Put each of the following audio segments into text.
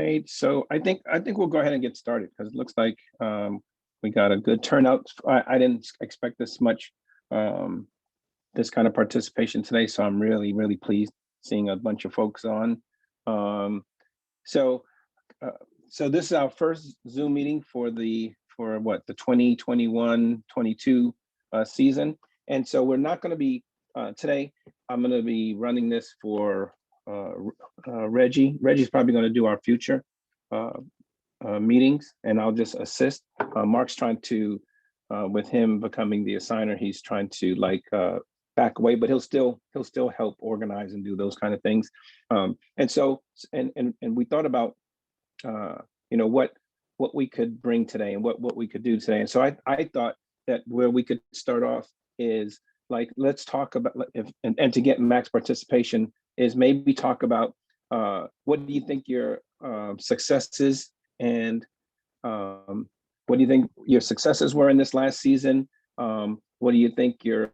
right, so I think we'll go ahead and get started because it looks like we got a good turnout. I didn't expect this much, this kind of participation today, so I'm really, really pleased seeing a bunch of folks on. Um, so, uh, so this is our first Zoom meeting for what, the 2021-22 season, and so we're not going to be today. I'm going to be running this for Reggie. Reggie's probably going to do our future uh, meetings, and I'll just assist. Mark's trying to, with him becoming the assigner, he's trying to like back away, but he'll still help organize and do those kind of things. And so, and we thought about, what we could bring today and what we could do today. And so I thought that where we could start off is like, let's talk about if and to get max participation is maybe talk about what do you think your successes and what do you think your successes were in this last season? What do you think your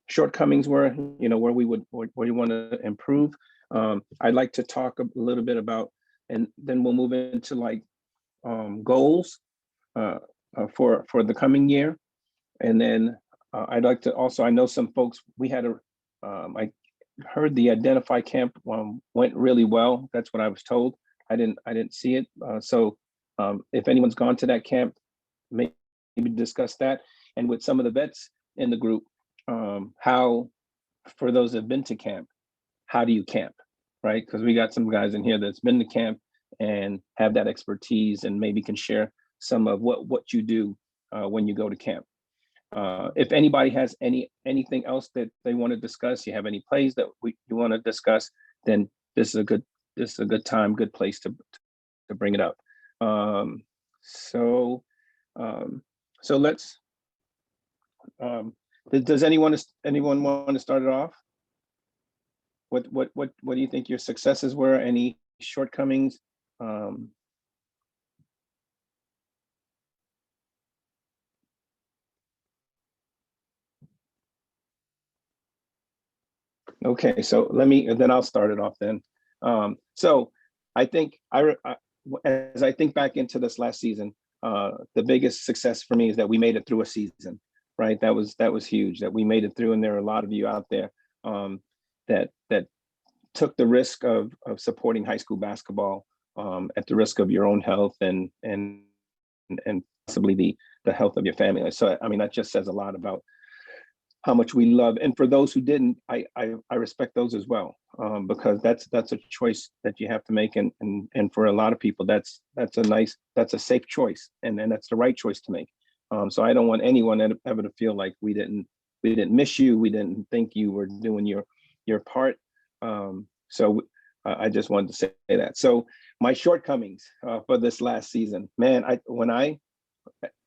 shortcomings were? Where you want to improve. I'd like to talk a little bit about, and then we'll move into like goals for the coming year, and then I'd like to also. I know some folks. We had I heard the Identify camp went really well. That's what I was told. I didn't see it. So if anyone's gone to that camp, maybe discuss that. And with some of the vets in the group, how, for those that have been to camp, how do you camp, right? Because we got some guys in here that's been to camp and have that expertise and maybe can share some of what you do when you go to camp. If anybody has anything else that they want to discuss, you have any plays that you want to discuss, then this is a good time, good place to bring it up. So let's. Does anyone want to start it off? What do you think your successes were? Any shortcomings? Okay, so then I'll start it off then. So I think as I think back into this last season, the biggest success for me is that we made it through a season, right? That was huge, that we made it through, and there are a lot of you out there that took the risk of supporting high school basketball at the risk of your own health and possibly the health of your family. So I mean, that just says a lot about how much we love. And for those who didn't, I respect those as well, because that's a choice that you have to make, and for a lot of people, that's a safe choice, and that's the right choice to make. So I don't want anyone ever to feel like we didn't miss you, we didn't think you were doing your part. So I just wanted to say that. So my shortcomings for this last season, man,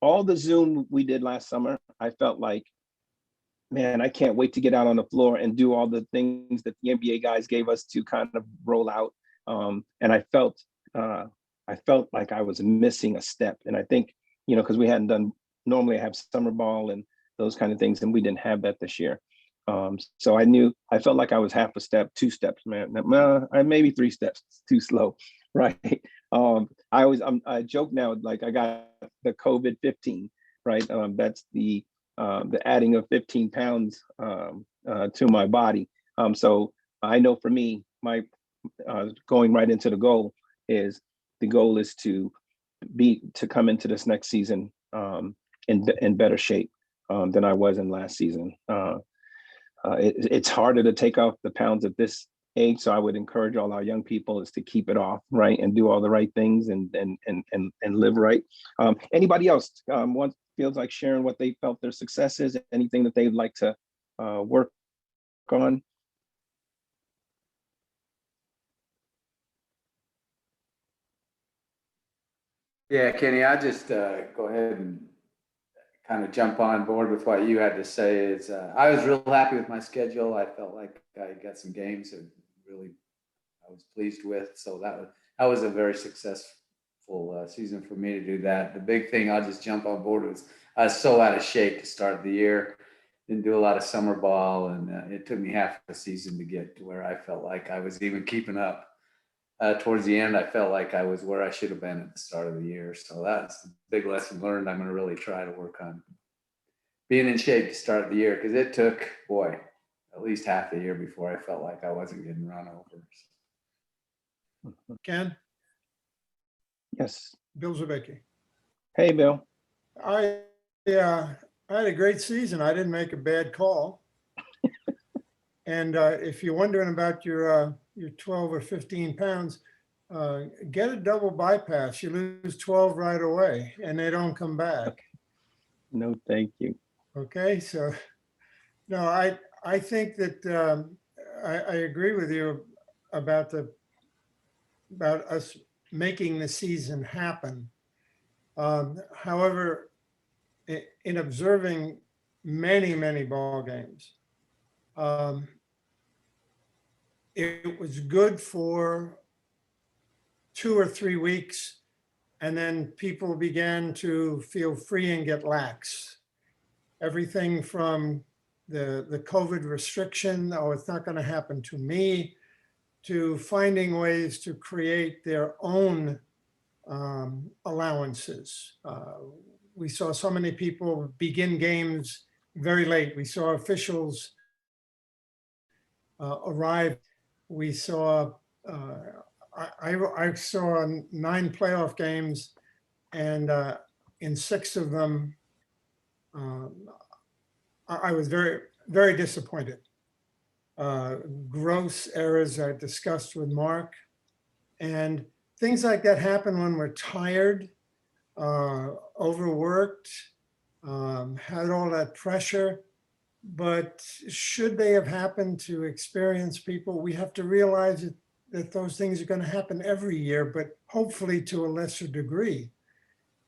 all the Zoom we did last summer, I felt like, man, I can't wait to get out on the floor and do all the things that the NBA guys gave us to kind of roll out. And I felt like I was missing a step. And I think, because we hadn't done, normally I have summer ball and those kind of things, and we didn't have that this year. So I felt like I was half a step, 2 steps, man. Maybe 3 steps too slow, right? I joke now, like I got the COVID-15, right? That's the adding of 15 pounds to my body. So I know for me, my going right into the goal is to come into this next season in better shape than I was in last season. It's harder to take off the pounds at this age, so I would encourage all our young people is to keep it off, right, and do all the right things and live right. Anybody else feels like sharing what they felt their success is, anything that they'd like to work on? Yeah, Kenny, I just go ahead and kind of jump on board with what you had to say. I was real happy with my schedule. I felt like I got some games that really I was pleased with. So that was a very successful season for me to do that. The big thing I'll just jump on board was I was so out of shape to start the year. Didn't do a lot of summer ball, and it took me half the season to get to where I felt like I was even keeping up. towards the end, I felt like I was where I should have been at the start of the year. So that's a big lesson learned. I'm going to really try to work on being in shape to start the year, because it took, boy, at least half the year before I felt like I wasn't getting run over. Ken, Yes. Bill Zabicki. Hey, Bill. I had a great season. I didn't make a bad call. And if you're wondering about your 12 or 15 pounds, get a double bypass. You lose 12 right away, and they don't come back. No, thank you. Okay, so no, I think that I agree with you about us making the season happen. However, in observing many ball games, it was good for 2 or 3 weeks, and then people began to feel free and get lax. Everything from the COVID restriction, oh, it's not going to happen to me, to finding ways to create their own allowances. We saw so many people begin games very late. We saw officials arrive. We saw, I saw 9 playoff games, and in 6 of them, I was very disappointed. Gross errors I discussed with Mark, and things like that happen when we're tired, overworked, had all that pressure. But should they have happened to experienced people, we have to realize that those things are going to happen every year, but hopefully to a lesser degree.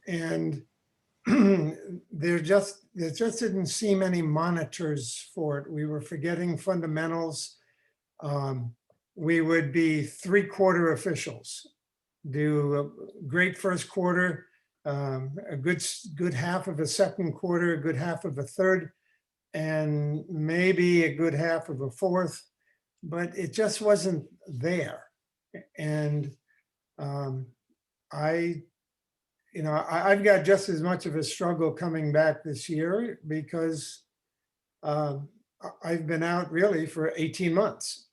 And there just didn't seem any monitors for it. We were forgetting fundamentals. We would be 3-quarter officials, do a great first quarter, a good half of a second quarter, a good half of a third, and maybe a good half of a fourth, but it just wasn't there. And I've got just as much of a struggle coming back this year, because I've been out really for 18 months.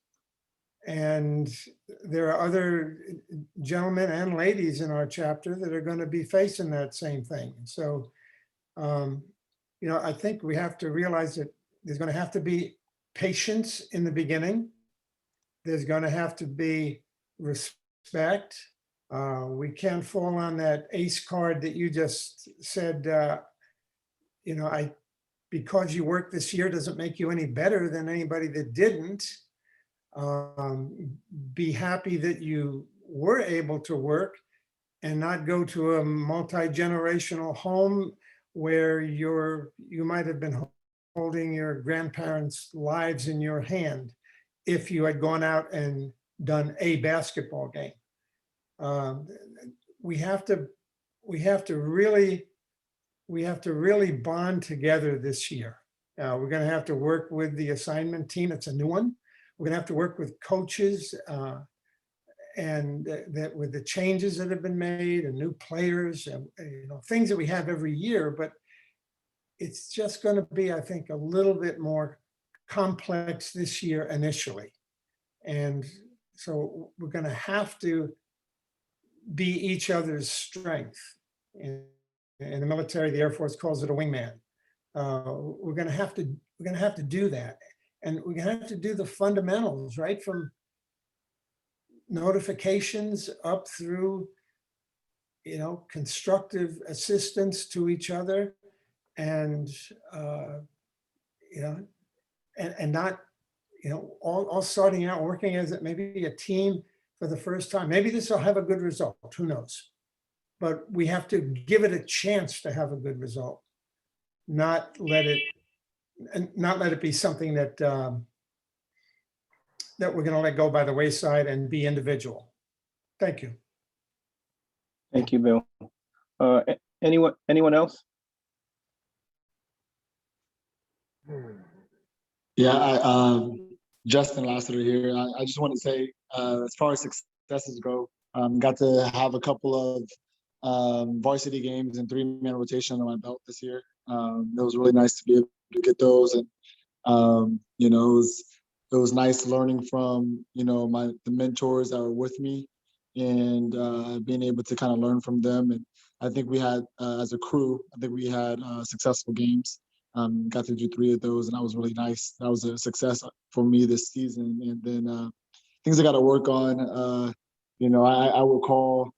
And there are other gentlemen and ladies in our chapter that are going to be facing that same thing. So, I think we have to realize that there's going to have to be patience in the beginning. There's going to have to be respect. We can't fall on that ace card that you just said, because you worked this year doesn't make you any better than anybody that didn't. Be happy that you were able to work and not go to a multi-generational home where you might have been holding your grandparents' lives in your hand if you had gone out and done a basketball game. We have to really bond together this year. We're going to have to work with the assignment team. It's a new one. We're going to have to work with coaches, and that with the changes that have been made and new players and things that we have every year, but it's just going to be, I think, a little bit more complex this year initially. And so we're going to have to be each other's strength. In the military, the Air Force calls it a wingman. We're going to have to do that, and we're going to have to do the fundamentals, right from notifications up through, constructive assistance to each other, and and not, all starting out working as maybe a team for the first time. Maybe this will have a good result. Who knows? But we have to give it a chance to have a good result. Not let it be something that that we're going to let go by the wayside and be individual. Thank you. Thank you, Bill. Anyone else? Yeah, Justin Lassiter here. I just want to say, as far as success successes go. Got to have a couple of varsity games and 3-man rotation under my belt this year. It was really nice to be able to get those, and it was nice learning from the mentors that were with me, and being able to kind of learn from them. And I think we had, as a crew, successful games. Got to do 3 of those, and that was really nice. That was a success for me this season. And then things I got to work on. I will call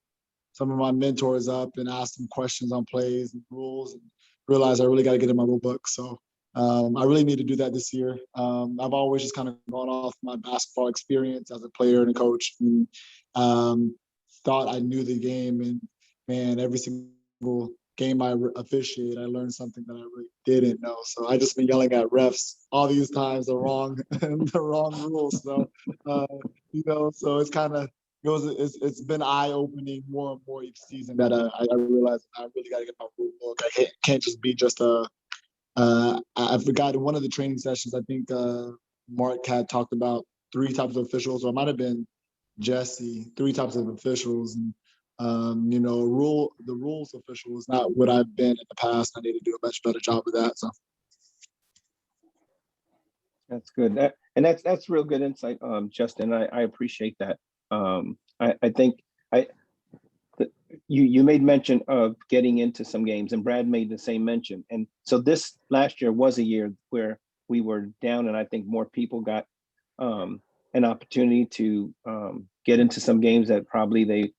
some of my mentors up and ask them questions on plays and rules, and realize I really got to get in my rule book. So I really need to do that this year. I've always just kind of gone off my basketball experience as a player and a coach, and thought I knew the game. And man, every single game I officiate, I learned something that I really didn't know. So I just been yelling at refs all these times the wrong rules. So so it's kind of it's been eye-opening more and more each season that I realize I really got to get my rule book. I can't just be just I forgot in one of the training sessions, I think Mark had talked about 3 types of officials, or it might have been Jesse, 3 types of officials. And the rules official is not what I've been in the past. I need to do a much better job of that. So That's good. That's real good insight, Justin. I appreciate that. I think you made mention of getting into some games, and Brad made the same mention. And so this last year was a year where we were down, and I think more people got an opportunity to get into some games that probably they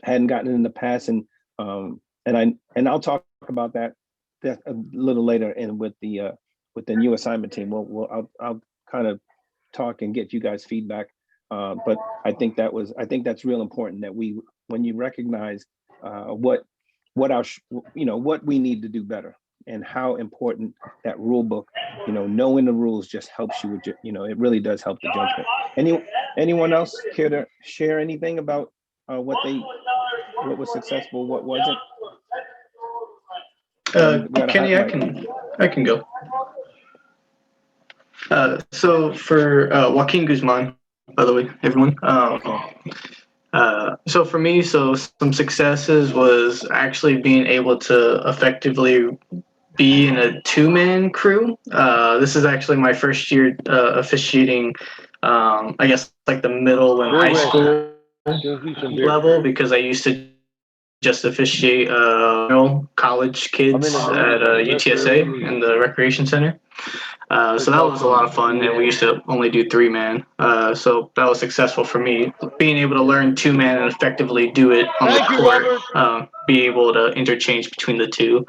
hadn't gotten in the past. And I'll talk about that a little later, and with the new assignment team. I'll kind of talk and get you guys feedback. But I think that's real important, that when you recognize what we need to do better, and how important that rule book, knowing the rules just helps you with it really does help the judgment. Anyone else care to share anything about what was successful, what wasn't? Kenny, I can go. So for Joaquin Guzman, by the way, everyone. So for me, some successes was actually being able to effectively be in a 2-man crew. This is actually my first year officiating, I guess like the middle and high school level, because I used to just officiate college kids at UTSA in the recreation center. So that was a lot of fun, and we used to only do 3-man. So that was successful for me, being able to learn 2-man and effectively do it on the court, be able to interchange between the two.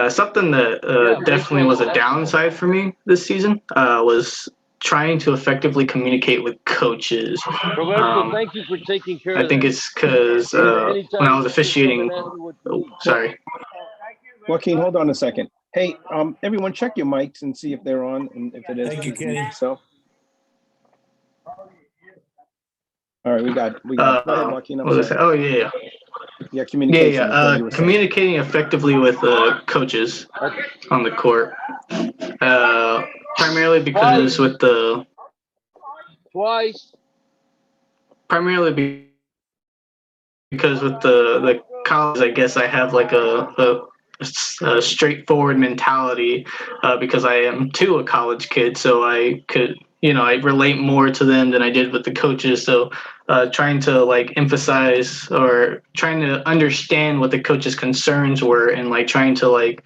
Something that definitely was a downside for me this season was trying to effectively communicate with coaches. Thank you for taking care of I think it's because when I was officiating, sorry. Joaquin, hold on a second. Hey, everyone, check your mics and see if they're on, and if it is. Thank you, Kenny. So, all right, we got. Go ahead, Joaquin. What was I saying? Oh yeah. Yeah, communication. Communicating effectively with coaches on the court. Primarily because with the. Primarily because with the college, I guess I have like a straightforward mentality, because I am too a college kid, so I could, I relate more to them than I did with the coaches. So trying to like emphasize or trying to understand what the coaches' concerns were, and like trying to like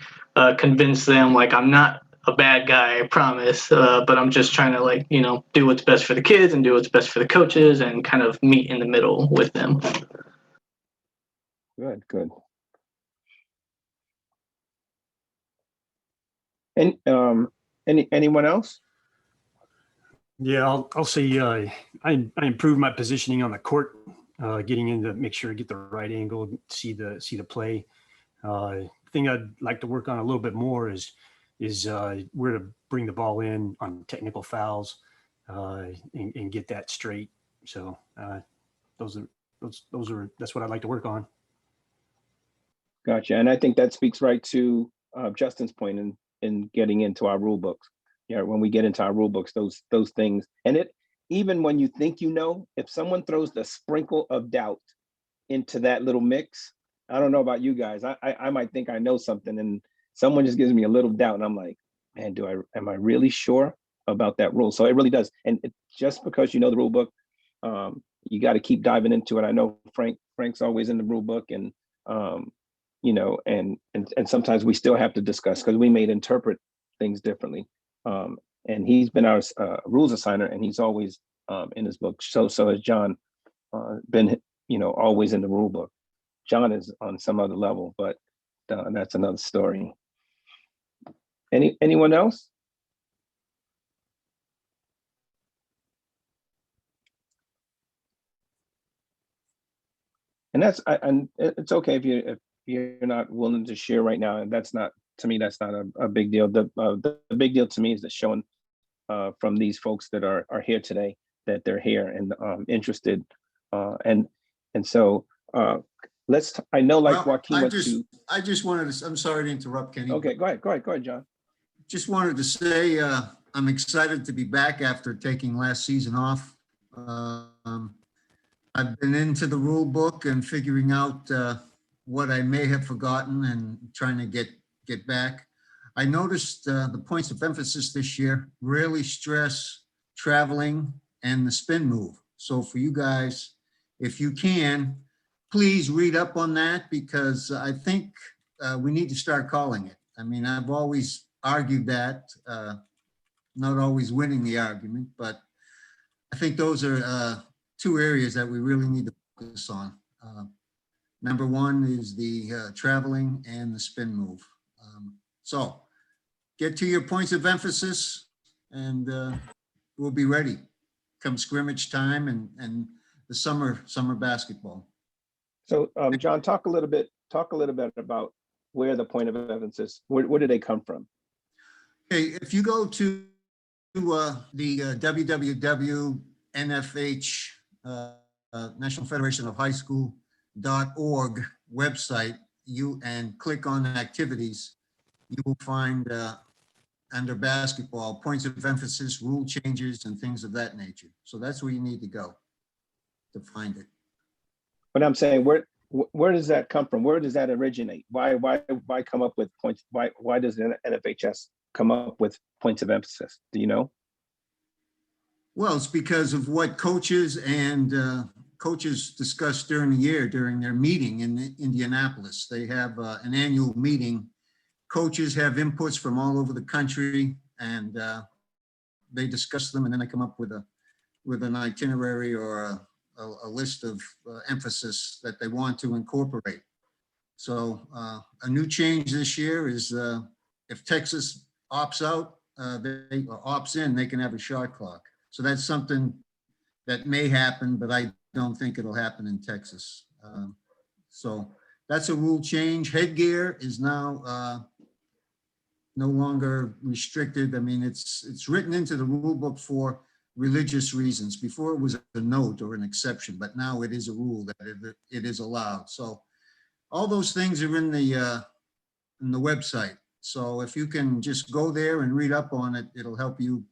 convince them like I'm not a bad guy, I promise, but I'm just trying to like, do what's best for the kids and do what's best for the coaches, and kind of meet in the middle with them. Good. And anyone else? Yeah, I'll say I improved my positioning on the court, getting in to make sure I get the right angle, see the play. Thing I'd like to work on a little bit more is where to bring the ball in on technical fouls, and get that straight. So that's what I'd like to work on. Gotcha. And I think that speaks right to Justin's point in getting into our rule books. When we get into our rule books, those things, and even when you think you know, if someone throws the sprinkle of doubt into that little mix, I don't know about you guys, I might think I know something, and someone just gives me a little doubt, and I'm like, man, am I really sure about that rule? So it really does. And just because you know the rule book, you got to keep diving into it. I know Frank's always in the rule book, and you know, and sometimes we still have to discuss because we may interpret things differently. And he's been our rules assigner, and he's always in his book. So has John been, you know, always in the rule book. John is on some other level, but that's another story. Anyone else? And and it's okay if you're not willing to share right now, and that's not, to me, that's not a big deal. The big deal to me is that showing from these folks that are here today that they're here and interested, and so I know, like, Well, Joaquin went to. I just wanted to, I'm sorry to interrupt, Kenny. Okay, go ahead, John. Just wanted to say, I'm excited to be back after taking last season off. I've been into the rule book and figuring out what I may have forgotten and trying to get back. I noticed the points of emphasis this year really stress traveling and the spin move. So for you guys, if you can, please read up on that, because I think we need to start calling it. I mean, I've always argued that, not always winning the argument, but I think those are two areas that we really need to focus on. Number one is the traveling and the spin move. So get to your points of emphasis, and we'll be ready come scrimmage time and the summer basketball. So John, talk a little bit about where the point of emphasis, where do they come from? Okay, if you go to the www.nfh, National Federation of High School.org website, and click on activities, you will find under basketball points of emphasis, rule changes, and things of that nature. So that's where you need to go to find it. But I'm saying, where does that come from? Where does that originate? Why come up with points? Why does the NFHS come up with points of emphasis? Do you know? Well, it's because of what coaches discuss during the year, during their meeting in Indianapolis. They have an annual meeting. Coaches have inputs from all over the country, and they discuss them, and then they come up with an itinerary or a list of emphasis that they want to incorporate. So a new change this year is if Texas opts out, or opts in, they can have a shot clock. So that's something that may happen, but I don't think it'll happen in Texas. So that's a rule change. Headgear is now no longer restricted. I mean, it's written into the rule book for religious reasons. Before it was a note or an exception, but now it is a rule that it is allowed. So all those things are in the website. So if you can just go there and read up on it, it'll help you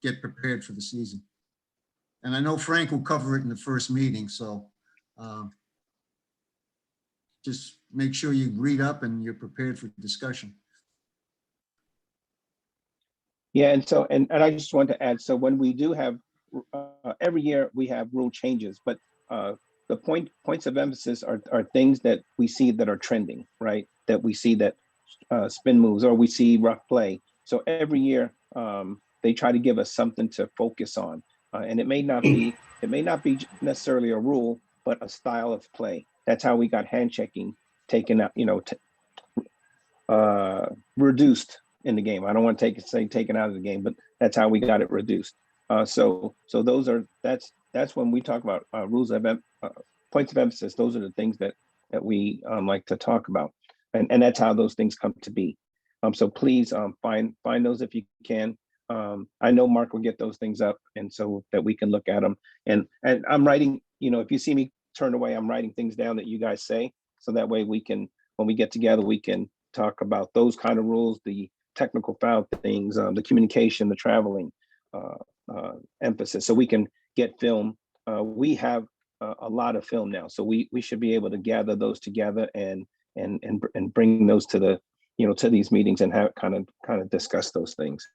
get prepared for the season. And I know Frank will cover it in the first meeting. So just make sure you read up and you're prepared for discussion. Yeah, and I just want to add, so when we do have, every year we have rule changes, but the points of emphasis are things that we see that are trending, right? That we see that spin moves, or we see rough play. So every year they try to give us something to focus on, and it may not be necessarily a rule, but a style of play. That's how we got hand checking taken out, reduced in the game. I don't want to say taken out of the game, but that's how we got it reduced. So that's when we talk about rules of points of emphasis. Those are the things that we like to talk about, and that's how those things come to be. So please find those if you can. I know Mark will get those things up, and so that we can look at them. And I'm writing. If you see me turn away, I'm writing things down that you guys say, so that way we can, when we get together, we can talk about those kind of rules, the technical foul things, the communication, the traveling, emphasis, so we can get film. We have a lot of film now, so we should be able to gather those together and bring those to the to these meetings and have kind of discuss those things.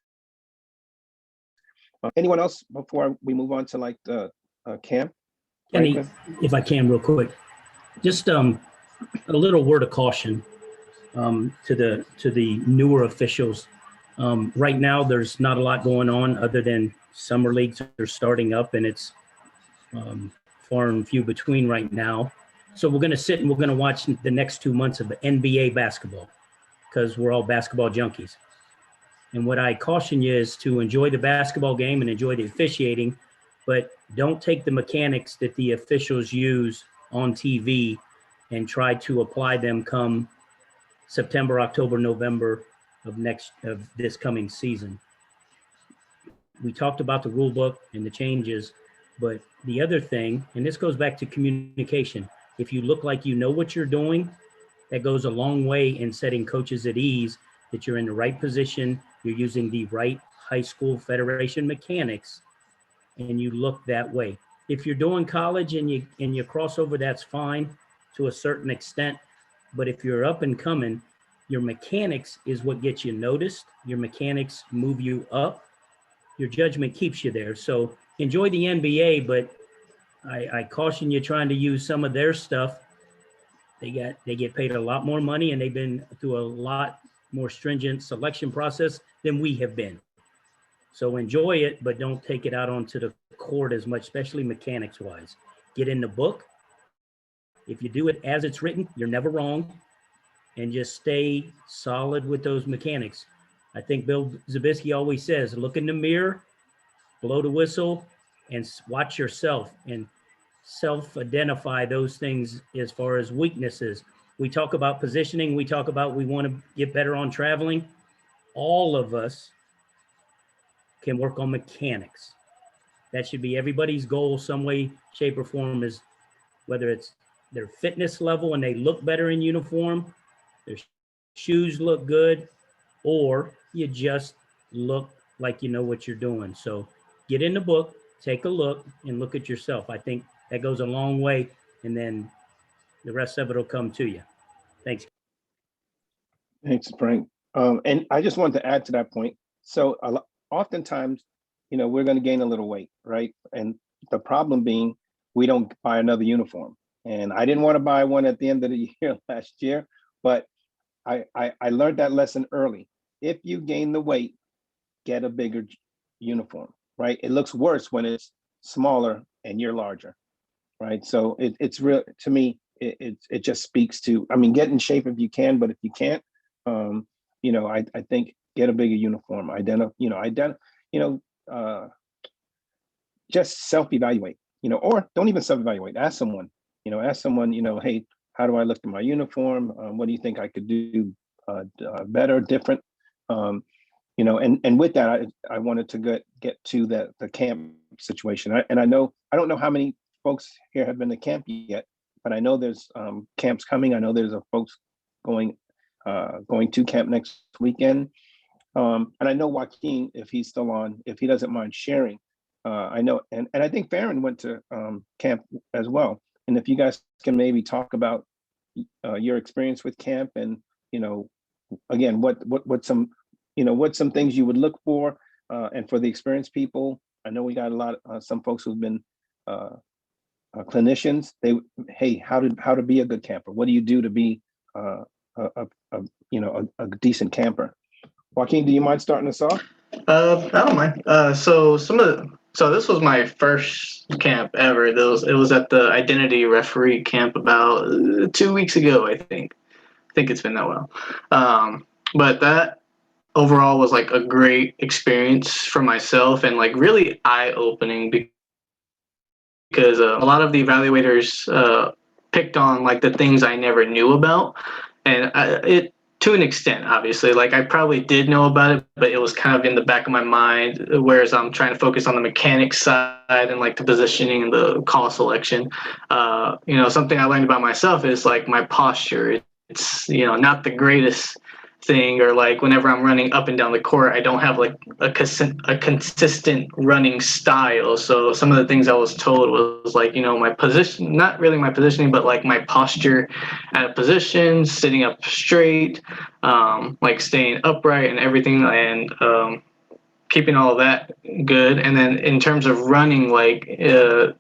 Anyone else before we move on to like the camp? Kenny, if I can real quick, just a little word of caution to the newer officials. Right now, there's not a lot going on other than summer leagues are starting up, and it's far and few between right now. So we're going to sit and we're going to watch the next 2 months of NBA basketball because we're all basketball junkies. And what I caution you is to enjoy the basketball game and enjoy the officiating, but don't take the mechanics that the officials use on TV and try to apply them come September, October, November of this coming season. We talked about the rule book and the changes, but the other thing, and this goes back to communication, if you look like you know what you're doing, that goes a long way in setting coaches at ease that you're in the right position, you're using the right high school federation mechanics, and you look that way. If you're doing college and you cross over, that's fine to a certain extent. But if you're up and coming, your mechanics is what gets you noticed. Your mechanics move you up. Your judgment keeps you there. So enjoy the NBA, but I caution you trying to use some of their stuff. They get paid a lot more money, and they've been through a lot more stringent selection process than we have been. So enjoy it, but don't take it out onto the court as much, especially mechanics wise. Get in the book. If you do it as it's written, you're never wrong, and just stay solid with those mechanics. I think Bill Zabiskie always says, look in the mirror, blow the whistle, and watch yourself and self-identify those things as far as weaknesses. We talk about positioning. We talk about we want to get better on traveling. All of us can work on mechanics. That should be everybody's goal, some way, shape, or form, is whether it's their fitness level and they look better in uniform, their shoes look good, or you just look like you know what you're doing. So get in the book, take a look, and look at yourself. I think that goes a long way, and then the rest of it will come to you. Thanks. Thanks, Frank. And I just wanted to add to that point. So oftentimes, we're going to gain a little weight, right? And the problem being, we don't buy another uniform. And I didn't want to buy one at the end of the year last year, but I learned that lesson early. If you gain the weight, get a bigger uniform, right? It looks worse when it's smaller and you're larger, right? So it's real, to me, it just speaks to, get in shape if you can, but if you can't, I think get a bigger uniform, just self-evaluate, or don't even self-evaluate, ask someone, hey, how do I look in my uniform? What do you think I could do better, different? And with that, I wanted to get to the camp situation. I don't know how many folks here have been to camp yet, but I know there's camps coming. I know there's folks going to camp next weekend. And I know Joaquin, if he's still on, if he doesn't mind sharing, I know, and I think Farron went to camp as well. And if you guys can maybe talk about your experience with camp, and again, what some things you would look for, and for the experienced people. I know we got a lot some folks who've been clinicians. Hey, how to be a good camper? What do you do to be a decent camper? Joaquin, do you mind starting us off? I don't mind. So this was my first camp ever. It was at the Identity Referee camp about 2 weeks ago, I think. I think it's been that while. But that overall was like a great experience for myself, and like really eye-opening, because a lot of the evaluators picked on like the things I never knew about, and it, to an extent, obviously, like I probably did know about it, but it was kind of in the back of my mind, whereas I'm trying to focus on the mechanics side and like the positioning and the call selection. Something I learned about myself is like my posture. It's not the greatest thing, or like whenever I'm running up and down the court, I don't have like a consistent running style. So some of the things I was told was like, you know, my position, not really my positioning, but like my posture at a position, sitting up straight, like staying upright and everything, and keeping all of that good. And then in terms of running, like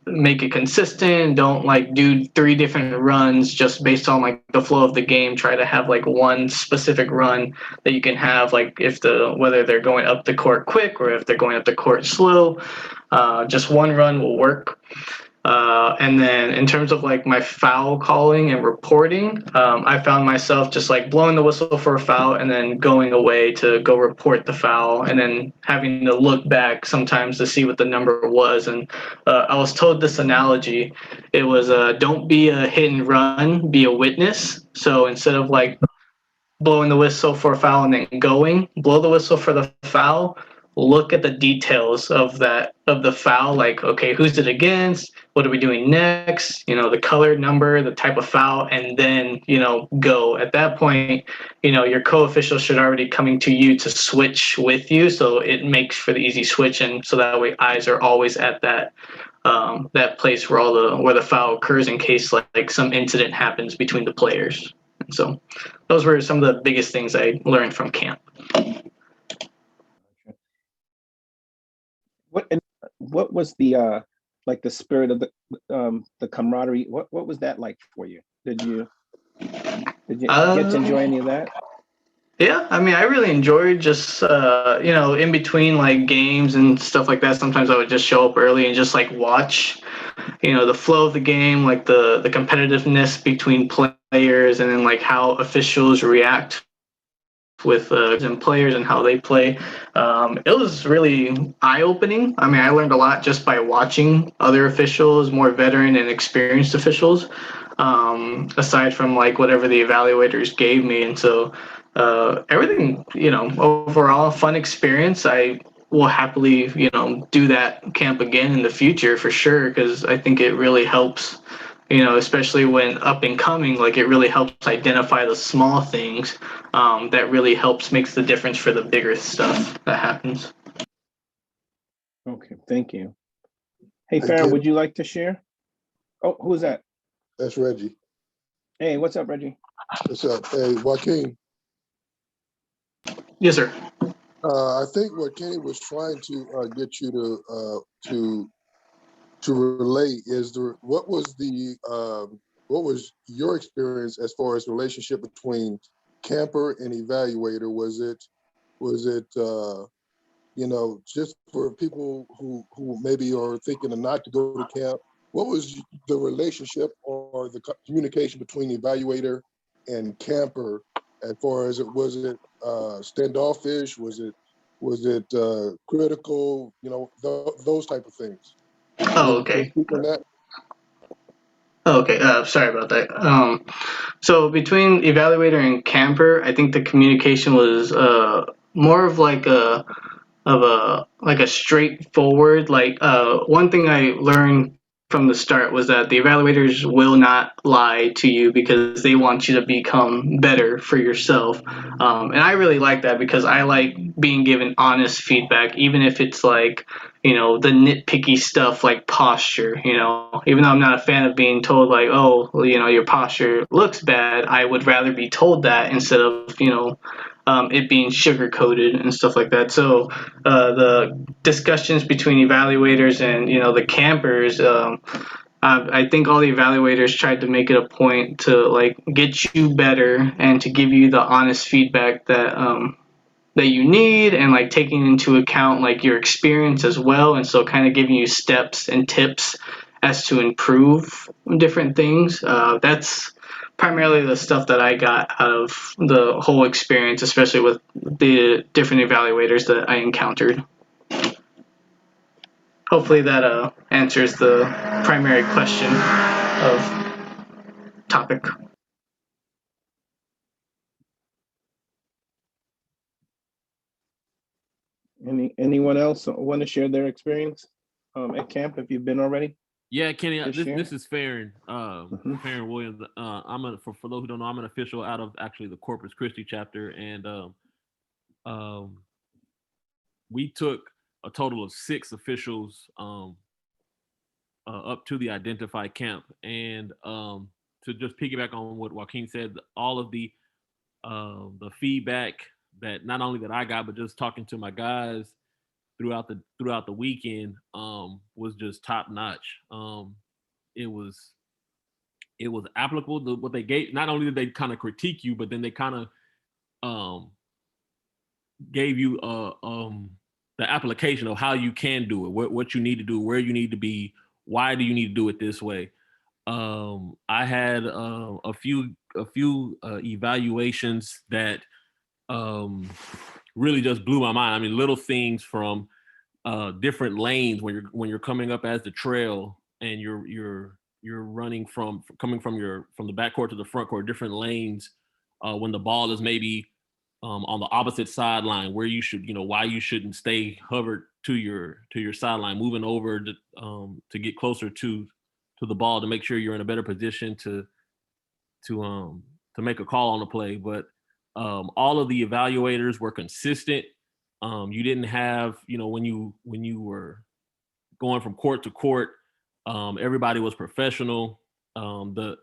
make it consistent. Don't like do 3 different runs just based on like the flow of the game. Try to have like one specific run that you can have, like if whether they're going up the court quick or if they're going up the court slow. Just one run will work. And then in terms of like my foul calling and reporting, I found myself just like blowing the whistle for a foul and then going away to go report the foul, and then having to look back sometimes to see what the number was. And I was told this analogy. It was don't be a hit and run, be a witness. So instead of like blowing the whistle for a foul and then going, blow the whistle for the foul, look at the details of the foul, like, okay, who's it against, what are we doing next, you know, the color, number, the type of foul, and then, you know, go. At that point, you know, your co-official should already coming to you to switch with you, so it makes for the easy switch, and so that way eyes are always at that place where the foul occurs in case like some incident happens between the players. And so those were some of the biggest things I learned from camp. What was the like the spirit of the camaraderie? What was that like for you? Did you get to enjoy any of that? Yeah, I mean, I really enjoyed just you know, in between like games and stuff like that. Sometimes I would just show up early and just like watch, you know, the flow of the game, like the competitiveness between players, and then like how officials react with and players and how they play. It was really eye-opening. I mean, I learned a lot just by watching other officials, more veteran and experienced officials, aside from like whatever the evaluators gave me. And so everything, you know, overall fun experience. I will happily, you know, do that camp again in the future for sure, because I think it really helps, you know, especially when up and coming, like it really helps identify the small things that really makes the difference for the bigger stuff that happens. Okay, thank you. Hey, Hey, Farron, Ken. would you like to share? Oh, who's that? That's Reggie. Hey, what's up, Reggie? What's up? Hey, Joaquin. Yes, sir. I think what Kenny was trying to get you to relate is what was your experience as far as the relationship between Camper and Evaluator? Was it you know, just for people who maybe are thinking of not to go to camp, what was the relationship or the communication between the Evaluator and Camper as far as was it standoffish? Was it critical? You know, those type of things. Oh, Can you okay. speak on that? Oh, okay. Sorry about that. So between evaluator and camper, I think the communication was more of like a straightforward, like one thing I learned from the start was that the evaluators will not lie to you because they want you to become better for yourself. And I really like that because I like being given honest feedback, even if it's like, you know, the nitpicky stuff like posture, you know, even though I'm not a fan of being told like, oh, well, you know, your posture looks bad, I would rather be told that instead of, you know, it being sugar coated and stuff like that. So the discussions between evaluators and, you know, the campers, I think all the evaluators tried to make it a point to like get you better and to give you the honest feedback that you need, and like taking into account like your experience as well, and so kind of giving you steps and tips as to improve different things. That's primarily the stuff that I got out of the whole experience, especially with the different evaluators that I encountered. Hopefully that answers the primary question of topic. Anyone else want to share their experience at camp if you've been already? Yeah, Kenny, Just this share. this is Farron, Mhm. Farron Williams. For those who don't know, I'm an official out of actually the Corpus Christi chapter, and um, we took a total of 6 officials up to the identified camp, and to just piggyback on what Joaquin said, all of the feedback that not only that I got, but just talking to my guys throughout the weekend was just top notch. It was applicable to what they gave. Not only did they kind of critique you, but then they kind of gave you the application of how you can do it, what you need to do, where you need to be, why do you need to do it this way. I had a few evaluations that really just blew my mind. I mean, little things from different lanes when you're coming up as the trail and you're running coming from the back court to the front court, different lanes when the ball is maybe on the opposite sideline, where you should, why you shouldn't stay hovered to your sideline, moving over to get closer to the ball to make sure you're in a better position to make a call on the play. But all of the evaluators were consistent. You didn't have, when you were going from court to court, everybody was professional. The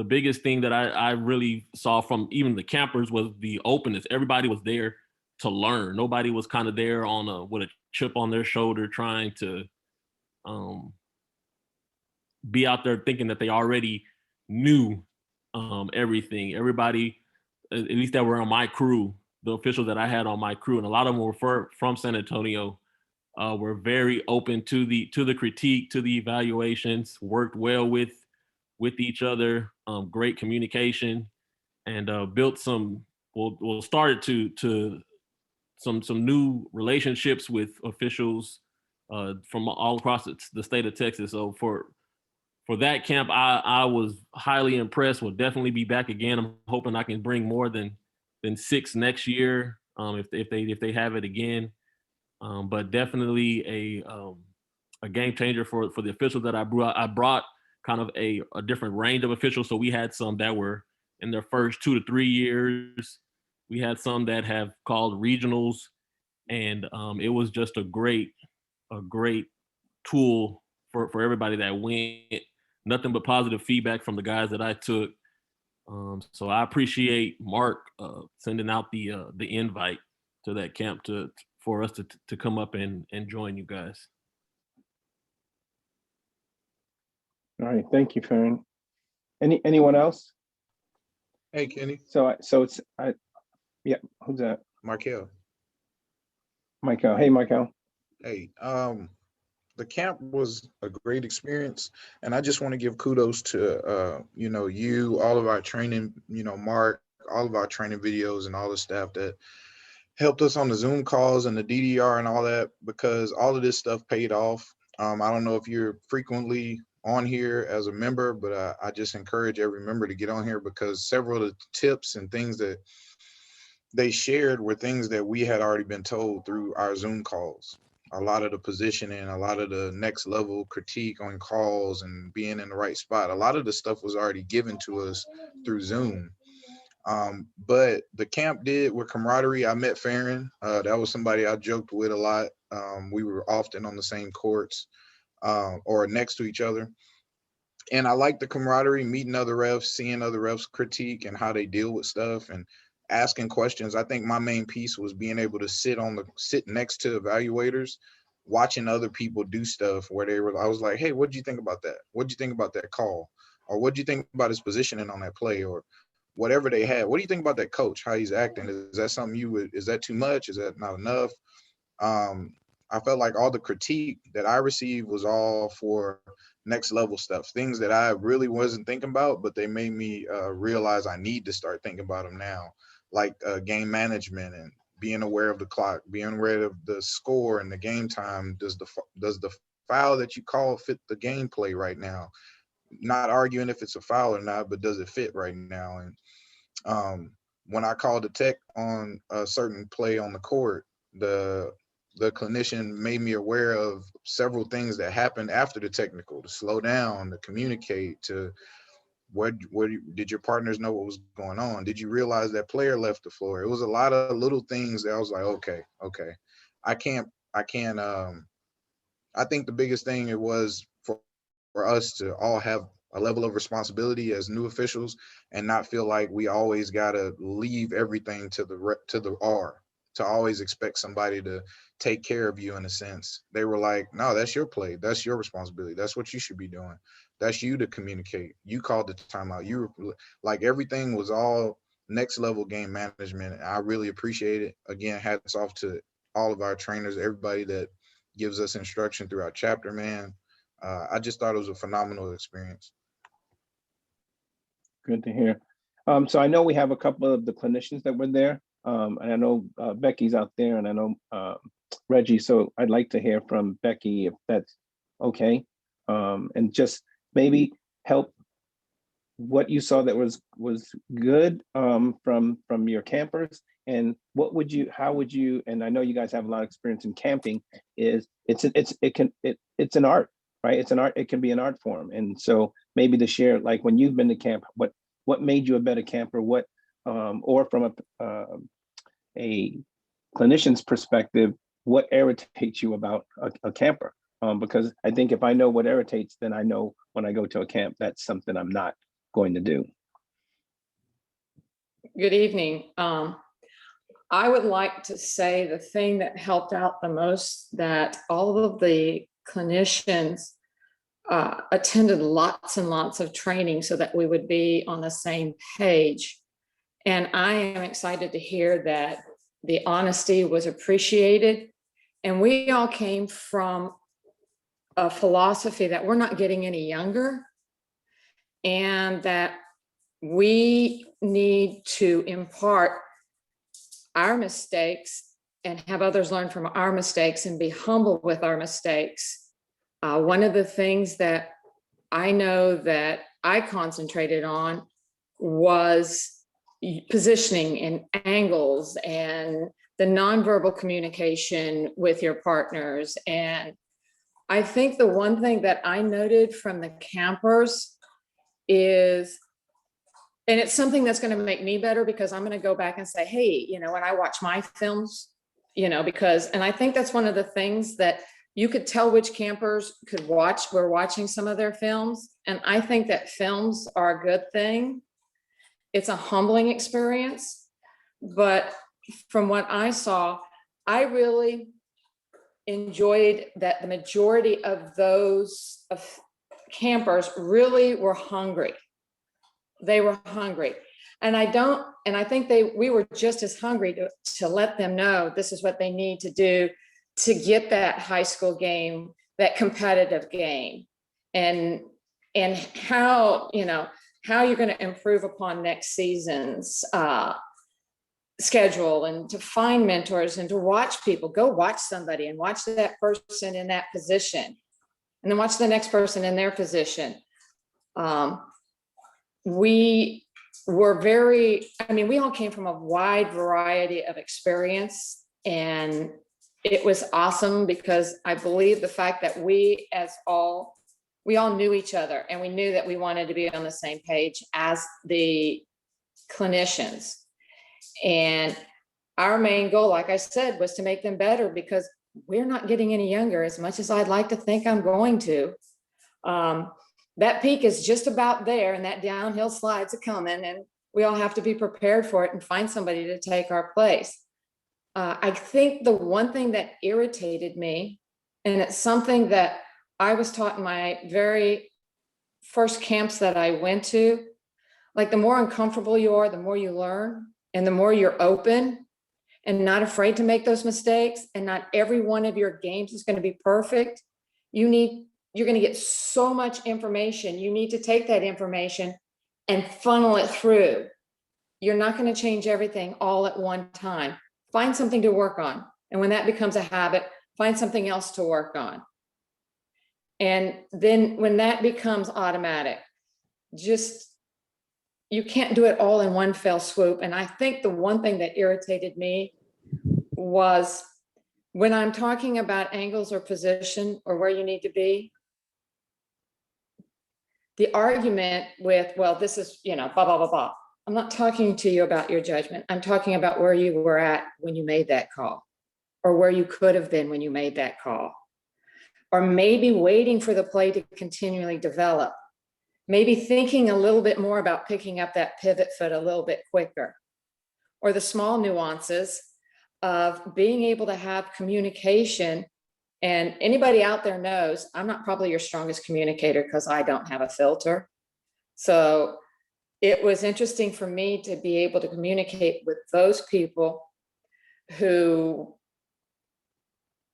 biggest thing that I really saw from even the campers was the openness. Everybody was there to learn. Nobody was kind of there with a chip on their shoulder trying to be out there thinking that they already knew everything. Everybody, at least that were on my crew, the officials that I had on my crew, and a lot of them were from San Antonio, were very open to the critique, to the evaluations, worked well with each other, great communication, and built started to some new relationships with officials from all across the state of Texas. So for that camp, I was highly impressed. Will definitely be back again. I'm hoping I can bring more than 6 next year, if they have it again. But definitely a game changer for the officials that I brought. I brought kind of a different range of officials. So we had some that were in their first 2 to 3 years. We had some that have called regionals, and it was just a great tool for everybody that went. Nothing but positive feedback from the guys that I took. So I appreciate Mark sending out the invite to that camp for us to come up and join you guys. All right, thank you, Farron. Anyone else? Hey, Kenny. Yeah, who's that? Markel. Michael. Hey, Michael. Hey, the camp was a great experience, and I just want to give kudos to you, all of our training, Mark, all of our training videos, and all the staff that helped us on the Zoom calls and the DDR and all that, because all of this stuff paid off. I don't know if you're frequently on here as a member, but I just encourage every member to get on here, because several of the tips and things that they shared were things that we had already been told through our Zoom calls. A lot of the positioning, a lot of the next level critique on calls and being in the right spot, a lot of the stuff was already given to us through Zoom. But the camp did with camaraderie. I met Farron. That was somebody I joked with a lot. We were often on the same courts or next to each other. And I like the camaraderie, meeting other refs, seeing other refs critique and how they deal with stuff and asking questions. I think my main piece was being able to sit next to evaluators, watching other people do stuff where I was like, hey, what do you think about that? What do you think about that call? Or what do you think about his positioning on that play? Or whatever they had. What do you think about that coach, how he's acting? Is that something is that too much? Is that not enough? I felt like all the critique that I received was all for next level stuff, things that I really wasn't thinking about, but they made me realize I need to start thinking about them now, like game management and being aware of the clock, being aware of the score and the game time. Does the foul that you call fit the gameplay right now? Not arguing if it's a foul or not, but does it fit right now? And when I called the tech on a certain play on the court, the the clinician made me aware of several things that happened after the technical, to slow down, to communicate, to what did your partners know what was going on? Did you realize that player left the floor? It was a lot of little things that I was like, okay. I think the biggest thing it was for us to all have a level of responsibility as new officials and not feel like we always got to leave everything to the R, to always expect somebody to take care of you in a sense. They were like, no, that's your play. That's your responsibility. That's what you should be doing. That's you to communicate. You called the timeout. You were like, everything was all next level game management. I really appreciate it. Again, hats off to all of our trainers, everybody that gives us instruction through our chapter, man. I just thought it was a phenomenal experience. Good to hear. So I know we have a couple of the clinicians that were there, and I know Becky's out there, and I know Reggie. So I'd like to hear from Becky if that's okay, and just maybe help what you saw that was good from your campers, and how would you? And I know you guys have a lot of experience in camping. It's an art, right? It's an art. It can be an art form, and so maybe to share, like when you've been to camp, what made you a better camper? What, or from a clinician's perspective, what irritates you about a camper? Because I think if I know what irritates, then I know when I go to a camp, that's something I'm not going to do. Good evening. I would like to say the thing that helped out the most, that all of the clinicians attended lots and lots of training so that we would be on the same page. And I am excited to hear that the honesty was appreciated. And we all came from a philosophy that we're not getting any younger, and that we need to impart our mistakes and have others learn from our mistakes and be humble with our mistakes. One of the things that I know that I concentrated on was positioning and angles and the nonverbal communication with your partners. And I think the one thing that I noted from the campers is, and it's something that's going to make me better, because I'm going to go back and say, hey, when I watch my films, because, and I think that's one of the things that you could tell which campers could watch. We're watching some of their films, and I think that films are a good thing. It's a humbling experience, but from what I saw, I really enjoyed that the majority of those campers really were hungry. They were hungry. And I think we were just as hungry to let them know this is what they need to do to get that high school game, that competitive game, and how you're going to improve upon next season's schedule, and to find mentors and to watch people. Go watch somebody and watch that person in that position, and then watch the next person in their position. We were we all came from a wide variety of experience, and it was awesome, because I believe the fact that we all knew each other, and we knew that we wanted to be on the same page as the clinicians. And our main goal, like I said, was to make them better, because we're not getting any younger, as much as I'd like to think I'm going to. That peak is just about there, and that downhill slide's a coming, and we all have to be prepared for it and find somebody to take our place. I think the one thing that irritated me, and it's something that I was taught in my very first camps that I went to, like the more uncomfortable you are, the more you learn, and the more you're open and not afraid to make those mistakes. And not every one of your games is going to be perfect. You're going to get so much information. You need to take that information and funnel it through. You're not going to change everything all at one time. Find something to work on. And when that becomes a habit, find something else to work on. And then when that becomes automatic, you can't do it all in one fell swoop. And I think the one thing that irritated me was when I'm talking about angles or position or where you need to be, the argument with, well, this is, blah, blah, blah, blah. I'm not talking to you about your judgment. I'm talking about where you were at when you made that call, or where you could have been when you made that call, or maybe waiting for the play to continually develop, maybe thinking a little bit more about picking up that pivot foot a little bit quicker, or the small nuances of being able to have communication. And anybody out there knows I'm not probably your strongest communicator because I don't have a filter. So it was interesting for me to be able to communicate with those people who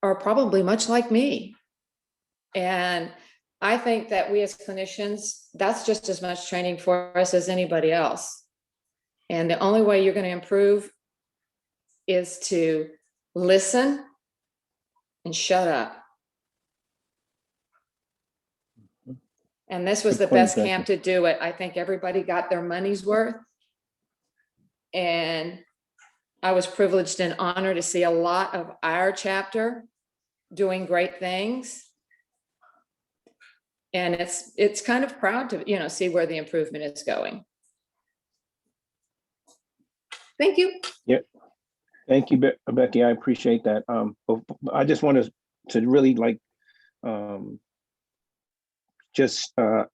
are probably much like me. And I think that we as clinicians, that's just as much training for us as anybody else. And the only way you're going to improve is to listen and shut up. And this was the best camp to do it. I think everybody got their money's worth. And I was privileged and honored to see a lot of our chapter doing great things. And it's kind of proud to, see where the improvement is going. Thank you. Yeah. Thank you, Becky. I appreciate that. I just wanted to really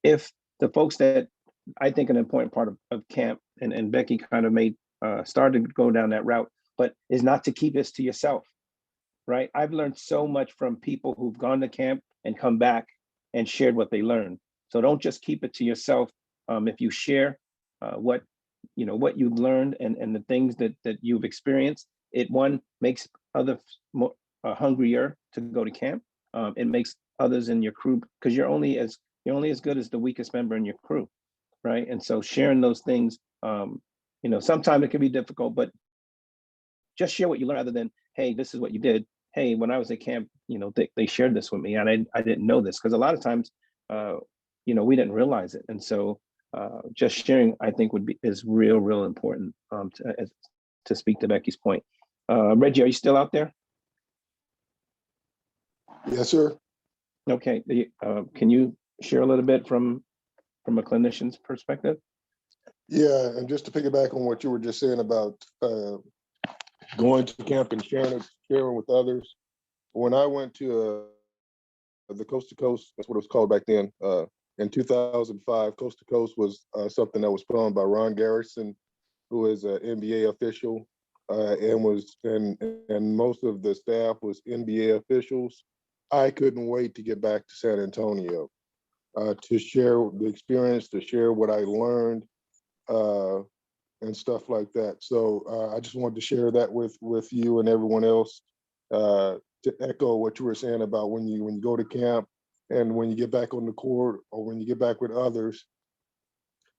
if the folks that I think an important part of camp, and Becky kind of started to go down that route, but is not to keep this to yourself, right? I've learned so much from people who've gone to camp and come back and shared what they learned. So don't just keep it to yourself. If you share what you've learned and the things that you've experienced, it makes others more hungrier to go to camp. It makes others in your crew, because you're only as good as the weakest member in your crew, right? And so sharing those things, sometimes it can be difficult, but just share what you learn, rather than, hey, this is what you did. Hey, when I was at camp, they shared this with me, and I didn't know this, because a lot of times, we didn't realize it. And so just sharing, I think, is real important, to speak to Becky's point. Reggie, are you still out there? Yes, sir. Okay. Can you share a little bit from a clinician's perspective? Yeah, and just to piggyback on what you were just saying about going to camp and sharing with others. When I went to the Coast to Coast, that's what it was called back then, in 2005, Coast to Coast was something that was put on by Ron Garrison, who is an NBA official, and most of the staff was NBA officials. I couldn't wait to get back to San Antonio to share the experience, to share what I learned, and stuff like that. So I just wanted to share that with you and everyone else, to echo what you were saying about when you go to camp and when you get back on the court, or when you get back with others,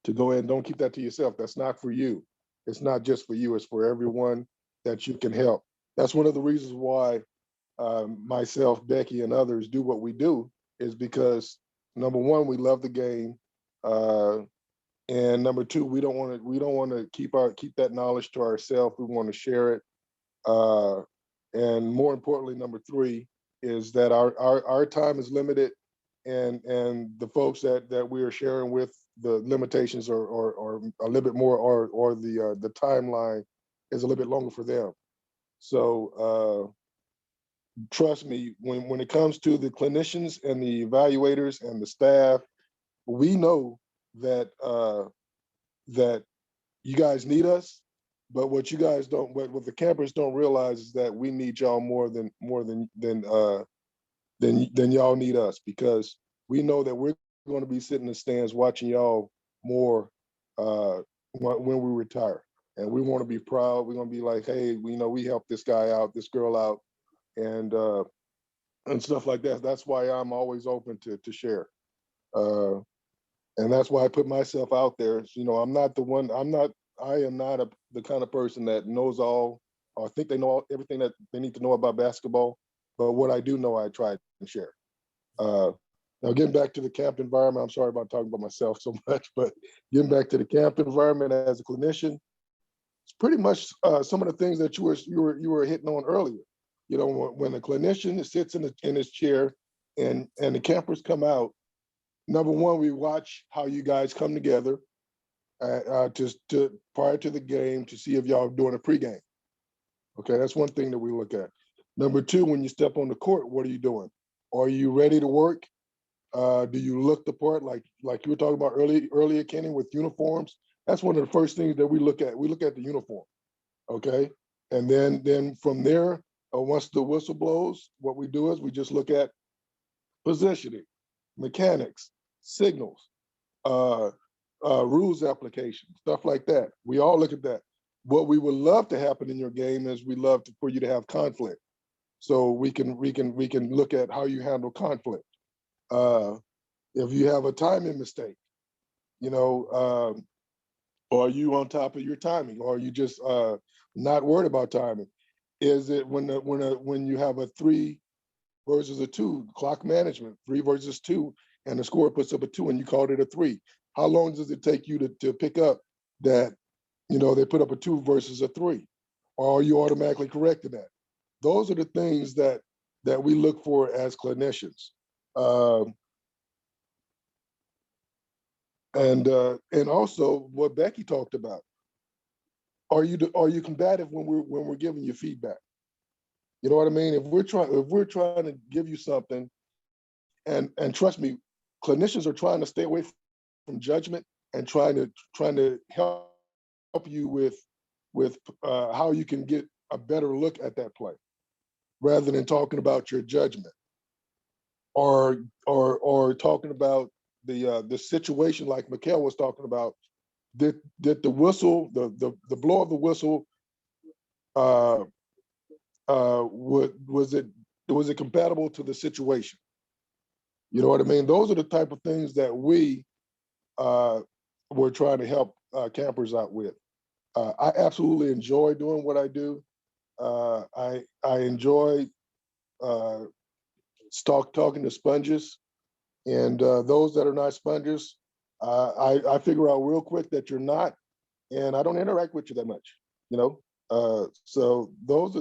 to go ahead and don't keep that to yourself. That's not for you. It's not just for you, it's for everyone that you can help. That's one of the reasons why myself, Becky, and others do what we do, is because, number one, we love the game. And number two, we don't want to keep that knowledge to ourselves. We want to share it. And more importantly, number three is that our time is limited, and the folks that we are sharing with, the limitations are a little bit more, or the timeline is a little bit longer for them. So trust me, when it comes to the clinicians and the evaluators and the staff, we know that that you guys need us, but what you guys don't, what the campers don't realize, is that we need y'all more than y'all need us, because we know that we're going to be sitting in the stands watching y'all more when we retire, and we want to be proud. We're going to be like, hey, we helped this guy out, this girl out, and stuff like that. That's why I'm always open to share. And that's why I put myself out there. I'm not the one, I am not the kind of person that knows all, or think they know everything that they need to know about basketball. But what I do know, I try and share. Now, getting back to the camp environment, I'm sorry about talking about myself so much, but getting back to the camp environment as a clinician, it's pretty much some of the things that you were hitting on earlier. You know, when a clinician sits in his chair and the campers come out, number one, we watch how you guys come together to prior to the game to see if y'all are doing a pregame. Okay, that's one thing that we look at. Number two, when you step on the court, what are you doing? Are you ready to work? Do you look the part like you were talking about earlier, Kenny, with uniforms? That's one of the first things that we look at. We look at the uniform, okay? And then from there, once the whistle blows, what we do is we just look at positioning, mechanics, signals, rules application, stuff like that. We all look at that. What we would love to happen in your game is we love for you to have conflict. So we can look at how you handle conflict. If you have a timing mistake, you know, are you on top of your timing, or are you just not worried about timing? Is it when you have a 3 versus a 2 clock management, 3 versus 2, and the scorer puts up a 2 and you called it a 3? How long does it take you to pick up that, you know, they put up a 2 versus a 3? Or are you automatically correcting that? Those are the things that we look for as clinicians. And also what Becky talked about. Are you combative when we're giving you feedback? You know what I mean? If we're trying to give you something, and trust me, clinicians are trying to stay away from judgment and trying to help you with how you can get a better look at that play, rather than talking about your judgment or talking about the situation like Mikhail was talking about. Did the whistle, the blow of the whistle, was it compatible to the situation? You know what I mean? Those are the type of things that we were trying to help campers out with. I absolutely enjoy doing what I do. I enjoy talking to sponges, and those that are not sponges, I figure out real quick that you're not, and I don't interact with you that much, you know? So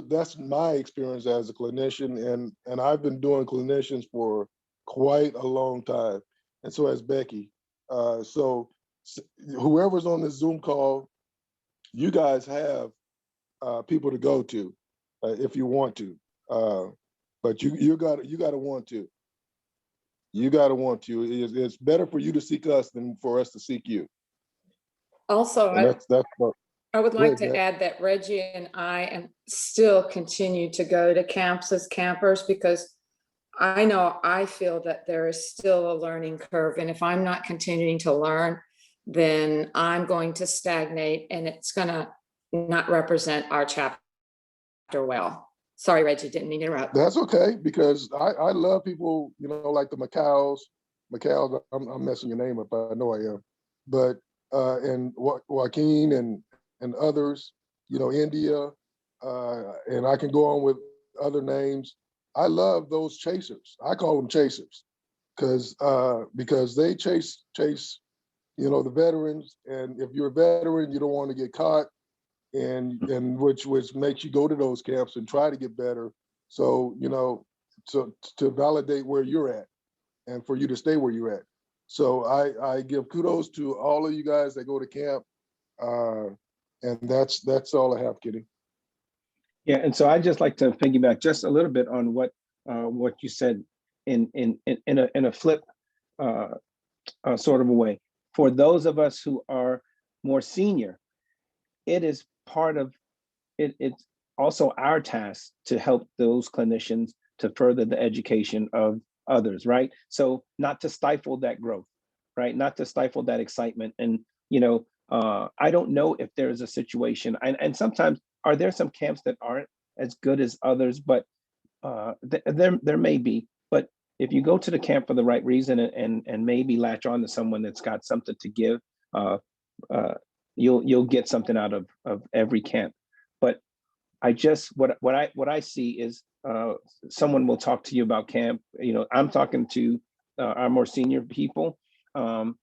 that's my experience as a clinician, and I've been doing clinicians for quite a long time, and so has Becky. So whoever's on this Zoom call, you guys have people to go to if you want to, but you got to want to. You got to want to. It's better for you to seek us than for us to seek you. Also, I would like to Matt. add that Reggie and I still continue to go to camps as campers, because I feel that there is still a learning curve. And if I'm not continuing to learn, then I'm going to stagnate, and it's going to not represent our chapter well. Sorry, Reggie, didn't mean to interrupt. That's okay, because I love people, you know, like the Mikhails, I'm messing your name up, I know I am. But, and Joaquin and others, you know, India, and I can go on with other names. I love those chasers. I call them chasers because they chase, you know, the veterans. And if you're a veteran, you don't want to get caught, and which makes you go to those camps and try to get better. So, you know, to validate where you're at and for you to stay where you're at. So I give kudos to all of you guys that go to camp. And that's all I have, Kitty. Yeah, and so I just like to piggyback just a little bit on what you said in a flip sort of a way. For those of us who are more senior, it is part of it. It's also our task to help those clinicians to further the education of others, right? So not to stifle that growth, right? Not to stifle that excitement. And you know, I don't know if there's a situation, and sometimes are there some camps that aren't as good as others, but there may be. But if you go to the camp for the right reason and maybe latch on to someone that's got something to give, you'll get something out of every camp. But I just what I see is someone will talk to you about camp. You know, I'm talking to our more senior people, and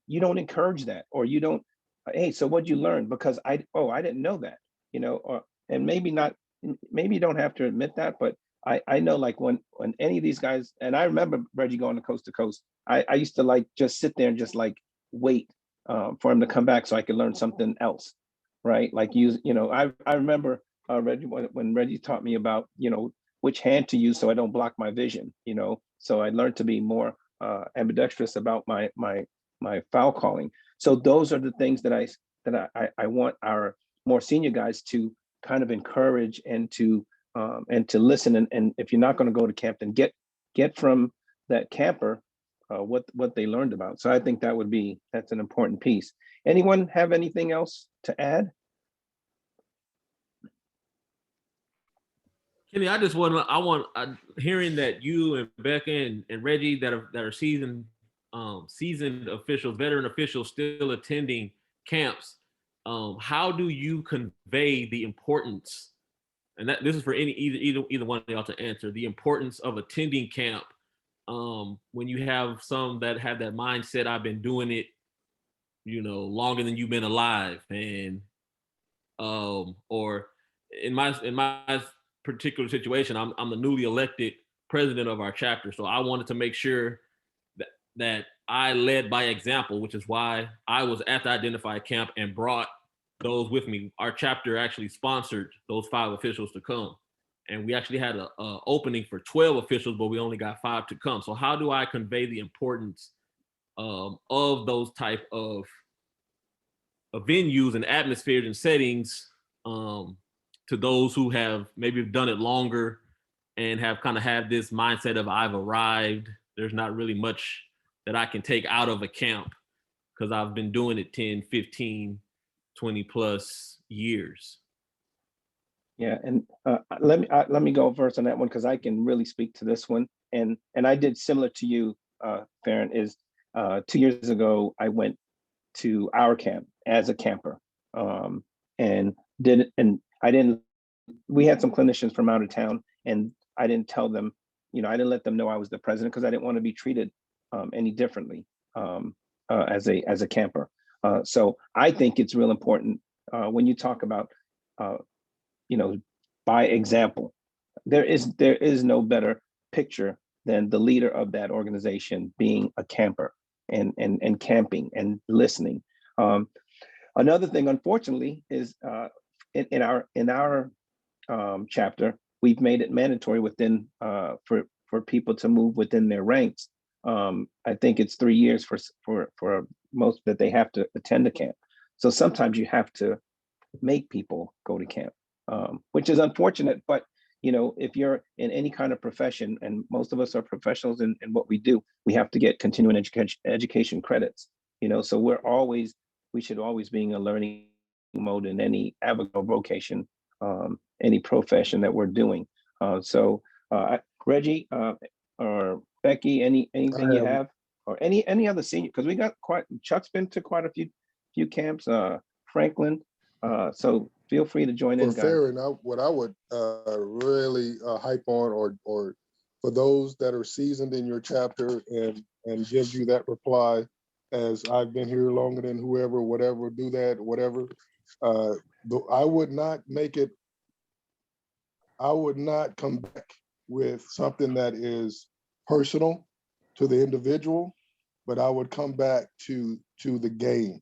you don't encourage that, or you don't. Hey, so what'd you learn? Because I didn't know that. You know, and maybe not maybe you don't have to admit that, but I know like when any of these guys, and I remember Reggie going to coast, I used to like just sit there and just like wait for him to come back so I could learn something else, right? Like I remember Reggie when Reggie taught me about which hand to use so I don't block my vision, so I learned to be more ambidextrous about my foul calling. So those are the things that I want our more senior guys to kind of encourage and to listen. And if you're not going to go to camp, then get from that camper what they learned about. So I think that's an important piece. Anyone have anything else to add? Kenny, I want hearing that you and Becca and Reggie that are seasoned officials, veteran officials still attending camps. How do you convey the importance? And this is for either one of y'all to answer, the importance of attending camp when you have some that have that mindset, I've been doing it, longer than you've been alive, and or in my particular situation, I'm the newly elected president of our chapter, so I wanted to make sure that I led by example, which is why I was at the identified camp and brought those with me. Our chapter actually sponsored those 5 officials to come. And we actually had a opening for 12 officials, but we only got 5 to come. So how do I convey the importance of those type of venues and atmospheres and settings to those who have maybe done it longer and have kind of had this mindset of I've arrived. There's not really much that I can take out of a camp because I've been doing it 10, 15, 20 plus years. Yeah, and let me go first on that one because I can really speak to this one. And I did similar to you, Farron, is 2 years ago I went to our camp as a camper, and we had some clinicians from out of town, and I didn't tell them, I didn't let them know I was the president because I didn't want to be treated any differently as a camper. So I think it's real important when you talk about by example. There is no better picture than the leader of that organization being a camper and camping and listening. Another thing, unfortunately, is in our chapter, we've made it mandatory within for people to move within their ranks. I think it's 3 years for most that they have to attend a camp. So sometimes you have to make people go to camp, which is unfortunate. But if you're in any kind of profession, and most of us are professionals in what we do, we have to get continuing education credits. So we should always be in a learning mode in any vocation, any profession that we're doing. So Reggie or Becky, anything you have, or any other senior? Because we got Chuck's been to quite a few camps. Franklin. So feel free to join in, guys. Farron, what I would really hype on, or for those that are seasoned in your chapter and give you that reply, as I've been here longer than whoever, whatever, do that, whatever. I would not come back with something that is personal to the individual, but I would come back to the game.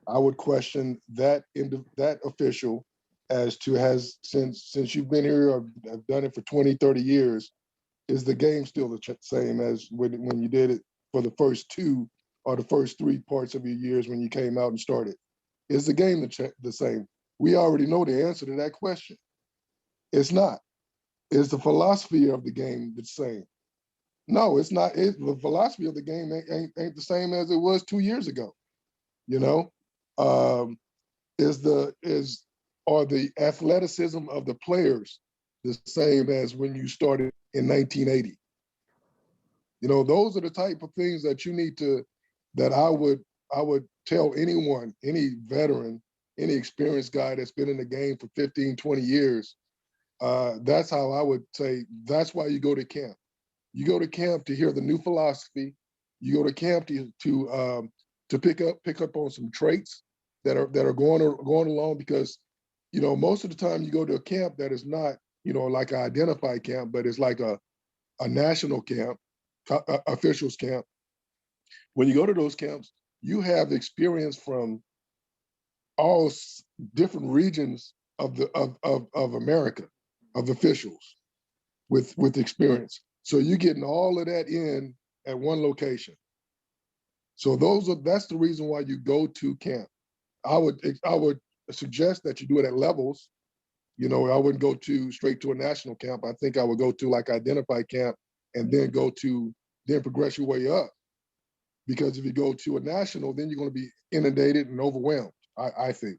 I would question that official as to since you've been here or have done it for 20, 30 years, is the game still the same as when you did it for the first 2 or the first 3 parts of your years when you came out and started? Is the game the same? We already know the answer to that question. It's not. Is the philosophy of the game the same? No, it's not. The philosophy of the game ain't the same as it was 2 years ago. Are the athleticism of the players the same as when you started in 1980? Those are the type of things that you need that I would tell anyone, any veteran, any experienced guy that's been in the game for 15, 20 years. That's how I would say, that's why you go to camp. You go to camp to hear the new philosophy. You go to camp to pick up on some traits that are going along, because you know, most of the time you go to a camp that is not, you know, like an identified camp, but it's like a national camp, officials camp. When you go to those camps, you have experience from all different regions of the of America, of officials with experience. So you're getting all of that in at one location. So that's the reason why you go to camp. I would suggest that you do it at levels. You know, I wouldn't go straight to a national camp. I think I would go to like identified camp and then then progress your way up. Because if you go to a national, then you're going to be inundated and overwhelmed, I think.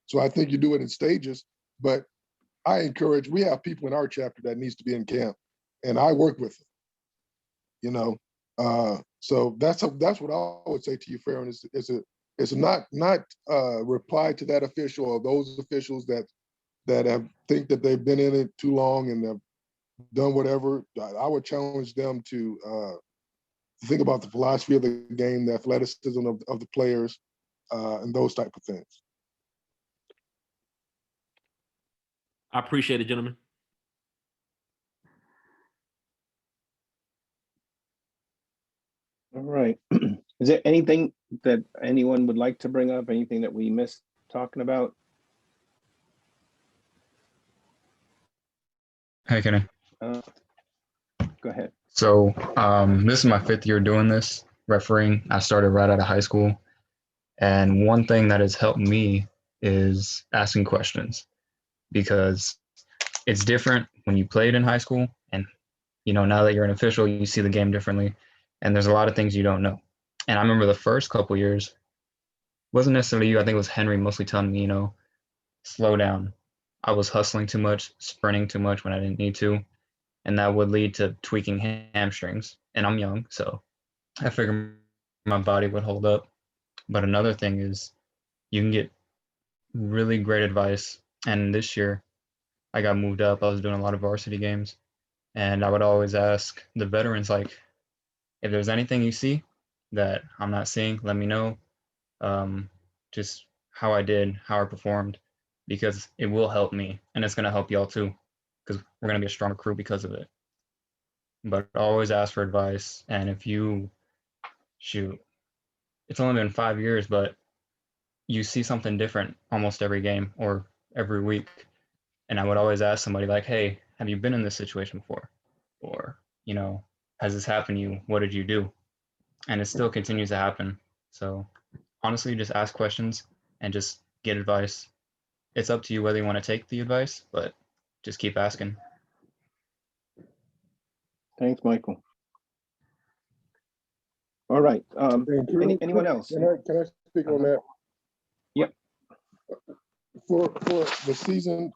So I think you do it in stages, but I encourage, we have people in our chapter that needs to be in camp and I work with them, you know? So that's what I would say to you, Farron. It's not reply to that official or those officials that think that they've been in it too long and have done whatever. I would challenge them to think about the philosophy of the game, the athleticism of the players, and those type of things. I appreciate it, gentlemen. All right. Is there anything that anyone would like to bring up? Anything that we missed talking about? Hey, Kenny. Go ahead. So this is my 5th year doing this, refereeing. I started right out of high school. And one thing that has helped me is asking questions, because it's different when you played in high school. And, you know, now that you're an official, you see the game differently. And there's a lot of things you don't know. And I remember the first couple years, wasn't necessarily you, I think it was Henry mostly telling me, you know, slow down. I was hustling too much, sprinting too much when I didn't need to. And that would lead to tweaking hamstrings. And I'm young, so I figured my body would hold up. But another thing is you can get really great advice. And this year I got moved up. I was doing a lot of varsity games. And I would always ask the veterans, like, if there's anything you see that I'm not seeing, let me know. Just how I did, how I performed, because it will help me. And it's going to help y'all too, because we're going to be a stronger crew because of it. But always ask for advice. And if you it's only been 5 years, but you see something different almost every game or every week. And I would always ask somebody like, hey, have you been in this situation before? Or, you know, has this happened to you? What did you do? And it still continues to happen. So honestly, just ask questions and just get advice. It's up to you whether you want to take the advice, but just keep asking. Thanks, Michael. All right. Anyone else? Can I speak on that? Yep. For the seasoned,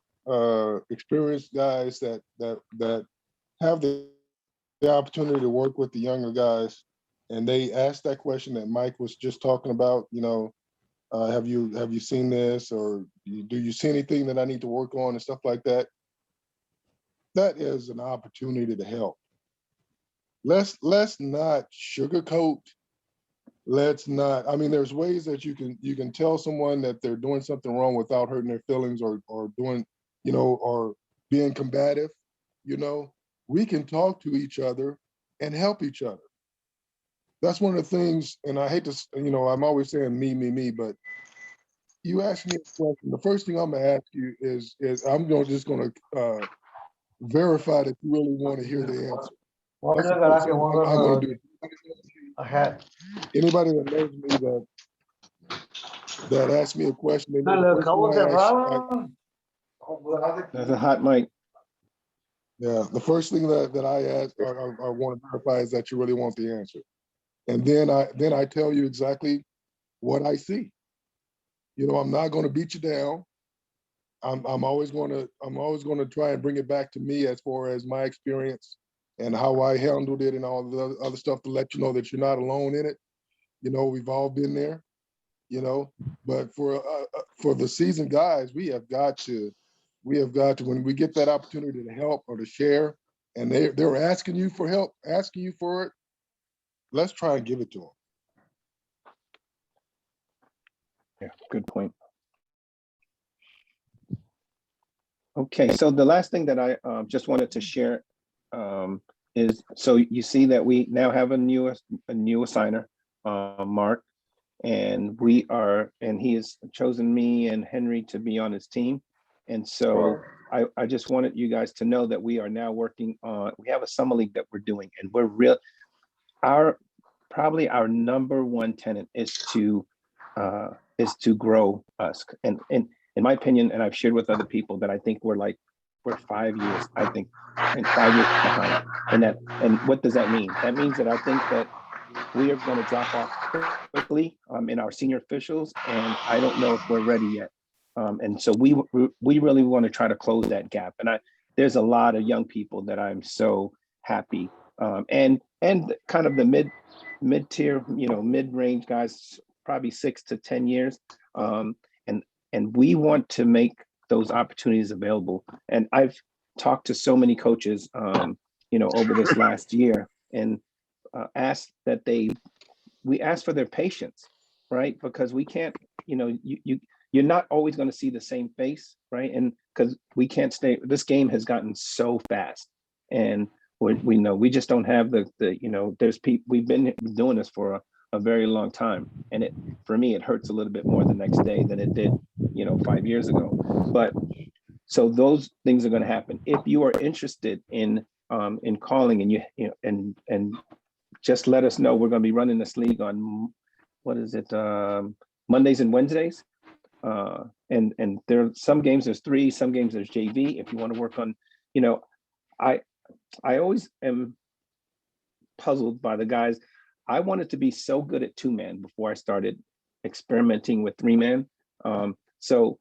experienced guys that have the opportunity to work with the younger guys, and they ask that question that Mike was just talking about, you know, have you seen this, or do you see anything that I need to work on and stuff like that? That is an opportunity to help. Let's not sugarcoat. Let's not. I mean, there's ways that you can tell someone that they're doing something wrong without hurting their feelings or doing, you know, or being combative. You know, we can talk to each other and help each other. That's one of the things, and I hate to, you know, I'm always saying me, but you ask me a question. The first thing I'm gonna ask you is I'm just gonna verify that you really want to hear the answer. That's the first thing I'm gonna do. Anybody that knows me that asks me a question, they know the first thing That's a hot mic. yeah, the first thing that I ask or want to verify is that you really want the answer. And then I tell you exactly what I see. You know, I'm not going to beat you down. I'm always going to try and bring it back to me as far as my experience and how I handled it and all the other stuff to let you know that you're not alone in it. You know, we've all been there. You know, but for the seasoned guys, we have got to when we get that opportunity to help or to share, and they're asking you for help, asking you for it, let's try and give it to them. Yeah, good point. Okay, so the last thing that I just wanted to share is, so you see that we now have a new assigner, Mark, and he has chosen me and Henry to be on his team. And so I just wanted you guys to know that we are now working on, we have a summer league that we're doing, and probably our number one tenet is to grow us. And in my opinion, and I've shared with other people, that I think we're 5 years, I think, and 5 years behind. And what does that mean? That means that I think that we are going to drop off quickly in our senior officials, and I don't know if we're ready yet. And so we really want to try to close that gap. And there's a lot of young people that I'm so happy, and kind of the mid-tier, mid-range guys, probably 6 to 10 years. And we want to make those opportunities available. And I've talked to so many coaches, over this last year, and we ask for their patience, right? Because we can't, you're not always going to see the same face, right? And because we can't this game has gotten so fast, and we know we just don't have there's people, we've been doing this for a very long time. And for me, it hurts a little bit more the next day than it did, 5 years ago. But so those things are going to happen. If you are interested in calling, and just let us know. We're going to be running this league on, Mondays and Wednesdays. And there are some games there's 3, some games there's JV. If you want to work on, I always am puzzled by the guys. I wanted to be so good at 2-man before I started experimenting with 3-man. So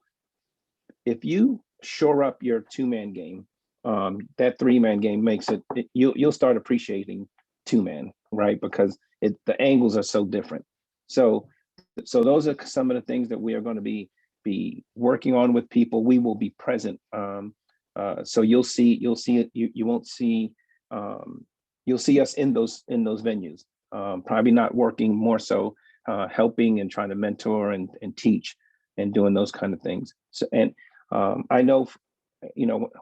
if you shore up your 2-man game, that 3-man game makes you'll start appreciating 2-man, right? Because the angles are so different. So those are some of the things that we are going to be working on with people. We will be present. So you'll see it. You won't see. You'll see us in those venues. Probably not working, more so helping and trying to mentor and teach and doing those kind of things. So, and I know,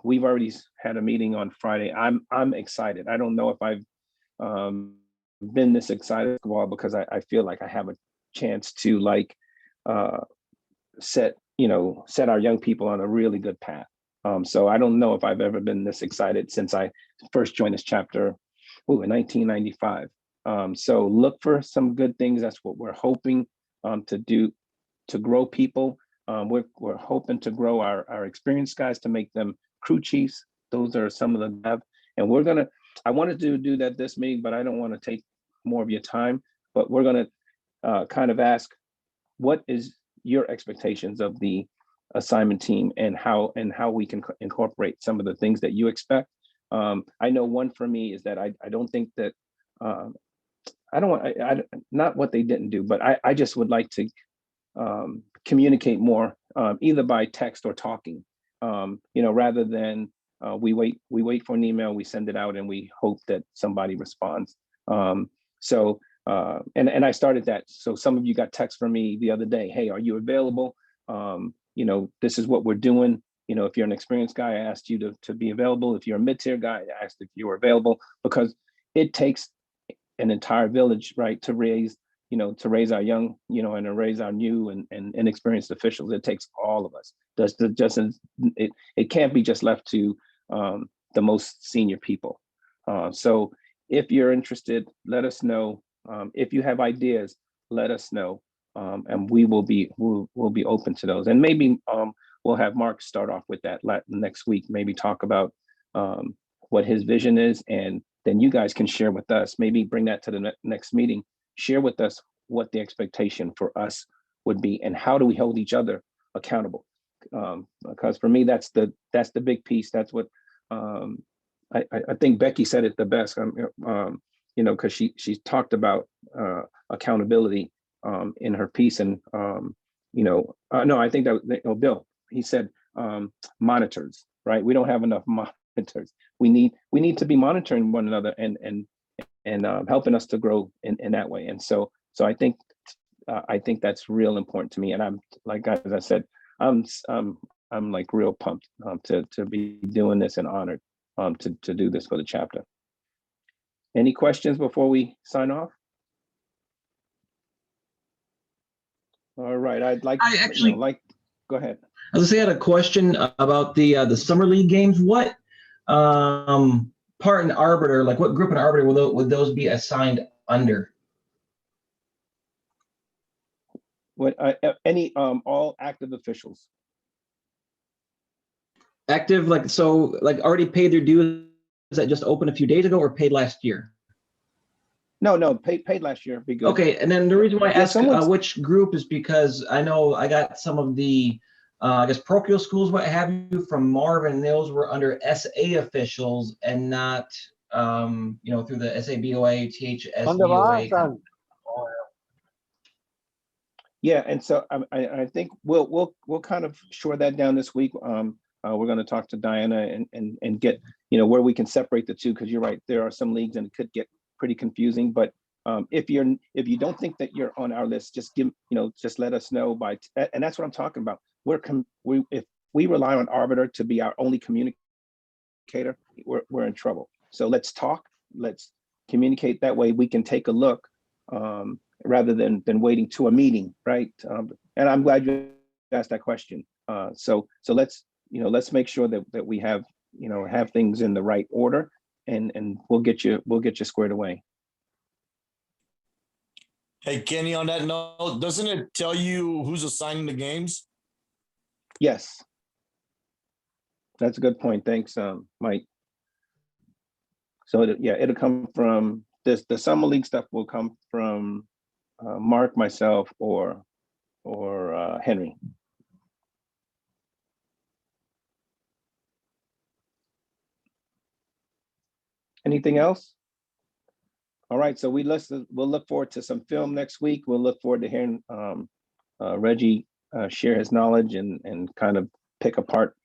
we've already had a meeting on Friday. I'm excited. I don't know if I've been this excited a while, because I feel like I have a chance to set our young people on a really good path. So I don't know if I've ever been this excited since I first joined this chapter in 1995. So look for some good things. That's what we're hoping to do, to grow people. We're hoping to grow our experienced guys, to make them crew chiefs. Those are some of the, and I wanted to do that this meeting, but I don't want to take more of your time. But we're going to kind of ask, what is your expectations of the assignment team, and how we can incorporate some of the things that you expect. I know one for me is that I don't think that I don't want, not what they didn't do, but I just would like to communicate more, either by text or talking, rather than we wait for an email, we send it out, and we hope that somebody responds. And I started that. So some of you got text from me the other day. Hey, are you available? This is what we're doing. If you're an experienced guy, I asked you to be available. If you're a mid-tier guy, I asked if you were available, because it takes an entire village, right, to raise our young, and to raise our new and inexperienced officials. It takes all of us. It can't be just left to the most senior people. So if you're interested, let us know. If you have ideas, let us know, and we'll be open to those. And maybe we'll have Mark start off with that next week. Maybe talk about what his vision is, and then you guys can share with us. Maybe bring that to the next meeting. Share with us what the expectation for us would be, and how do we hold each other accountable? Because for me, that's the big piece. That's what I think Becky said it the best. Because she talked about accountability in her piece, and no, I think that Bill, he said monitors, right? We don't have enough monitors. We need to be monitoring one another and helping us to grow in that way. And so I think that's real important to me. And I'm, like, as I said, I'm I'm like real pumped to be doing this and honored to do this for the chapter. Any questions before we sign off? All right, I'd like I actually go ahead. I was gonna say I had a question about the summer league games. What part in Arbiter, like what group in Arbiter would those be assigned under? What any all active officials. Active, like so, like already paid their dues that just opened a few days ago, or paid last year? No, paid last year. Be good. Okay, and then the reason why I ask someone's which group is because I know I got some of the I guess parochial schools, what have you, from Marvin, and those were under SA officials and not you know, through the SABOA, THSBOA. Yeah, and so I think we'll kind of shore that down this week. We're going to talk to Diana and get, you know, where we can separate the two, because you're right, there are some leagues and it could get pretty confusing. But if you don't think that you're on our list, just just let us know by, and that's what I'm talking about. If we rely on Arbiter to be our only communicator, we're in trouble. So let's talk, let's communicate. That way we can take a look rather than waiting to a meeting, right? And I'm glad you asked that question. So let's make sure that we have things in the right order, and we'll get you squared away. Hey, Kenny, on that note, doesn't it tell you who's assigning the games? Yes. That's a good point. Thanks, Mike. So it'll come from this. The summer league stuff will come from Mark, myself, or Henry. Anything else? All right, so we'll look forward to some film next week. We'll look forward to hearing Reggie share his knowledge and kind of pick apart